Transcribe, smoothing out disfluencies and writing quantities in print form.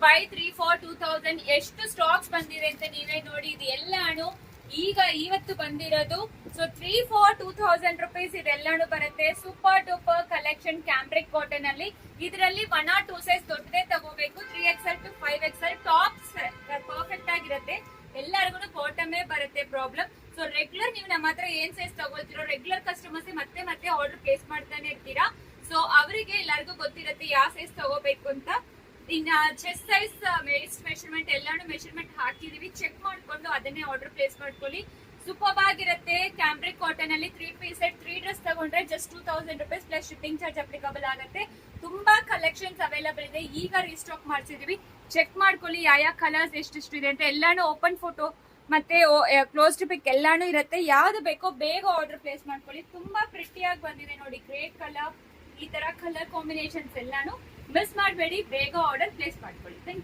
By 3 for 2000 ಎಷ್ಟು stocks ಬಂದಿದೆ ಅಂತ ನೀವೇ ನೋಡಿ. ಇದು ಎಲ್ಲಾನು ಈಗ ಇವತ್ತು ಬಂದಿರೋದು. ಸೊ 3 for 2000 rupees ಇದೆಲ್ಲಾನು ಬರುತ್ತೆ. ಸೂಪರ್ ಡೂಪರ್ ಕಲೆಕ್ಷನ್ ಕ್ಯಾಂಬ್ರಿಕ್ ಕಾಟನ್ ಅಲ್ಲಿ. ಇದರಲ್ಲಿ 1 or 2 ಸೈಜ್ ದೊಡ್ಡದೇ ತಗೋಬೇಕು. 3XL to 5XL tops perfect ಆಗಿರುತ್ತೆ. ಎಲ್ಲರಿಗೂ ಬಾಟಮೇ ಬರುತ್ತೆ ಪ್ರಾಬ್ಲಮ್. ಸೊ ರೆಗ್ಯುಲರ್ ನೀವು ನಮ್ಮ ಹತ್ರ ಏನ್ ಸೈಜ್ ತಗೊಳ್ತಿರೋ ರೆಗ್ಯುಲರ್ ಕಸ್ಟಮರ್ಸ್ ಮತ್ತೆ ಮತ್ತೆ ಆರ್ಡರ್ ಪ್ಲೇಸ್ ಮಾಡ್ತಾನೆ ಇರ್ತೀರಾ. ಸೊ ಅವರಿಗೆ ಎಲ್ಲರಿಗೂ ಗೊತ್ತಿರುತ್ತೆ ಯಾವ ಸೈಜ್ ತಗೋಬೇಕು ಅಂತ. ಇನ್ನ ಚೆಸ್ಟ್ ಸೈಜ್ ಮೆಷರ್ಮೆಂಟ್ ಎಲ್ಲಾನು ಮೆಷರ್ಮೆಂಟ್ ಹಾಕಿದೀವಿ. ಚೆಕ್ ಮಾಡ್ಕೊಂಡು ಅದನ್ನೇ ಆರ್ಡರ್ ಪ್ಲೇಸ್ ಮಾಡ್ಕೊಳ್ಳಿ. ಸೂಪರ್ ಆಗಿರುತ್ತೆ. ಕ್ಯಾಂಬ್ರಿಕ್ ಕಾಟನ್ ಅಲ್ಲಿ 3 piece set 3 ಡ್ರೆಸ್ ತಗೊಂಡ್ರೆ just 2000 rupees plus shipping charge applicable ಆಗುತ್ತೆ. ತುಂಬಾ ಕಲೆಕ್ಷನ್ಸ್ ಅವೈಲಬಲ್ ಇದೆ. ಈಗ ರೀಸ್ಟಾಕ್ ಮಾಡ್ಸಿದೀವಿ. ಚೆಕ್ ಮಾಡ್ಕೊಳ್ಳಿ ಯಾವ ಕಲರ್ಸ್ ಎಷ್ಟೆಷ್ಟು ಇದೆ ಅಂತ. ಎಲ್ಲಾನು ಓಪನ್ ಫೋಟೋ ಮತ್ತೆ ಕ್ಲೋಸ್ ಟು ಪಿಕ್ ಎಲ್ಲಾನು ಇರುತ್ತೆ. ಯಾವ್ದು ಬೇಕೋ ಬೇಗ ಆರ್ಡರ್ ಪ್ಲೇಸ್ ಮಾಡ್ಕೊಳ್ಳಿ. ತುಂಬಾ ಪ್ರಿಟಿಯಾಗಿ ಬಂದಿದೆ ನೋಡಿ. ಗ್ರೇ ಕಲರ್, ಈ ತರ ಕಲರ್ ಕಾಂಬಿನೇಷನ್ಸ್ ಎಲ್ಲಾನು ಮಿಸ್ ಮಾಡಬೇಡಿ. ಬೇಗ ಆರ್ಡರ್ ಪ್ಲೇಸ್ ಮಾಡ್ಕೊಳ್ಳಿ. Thank you.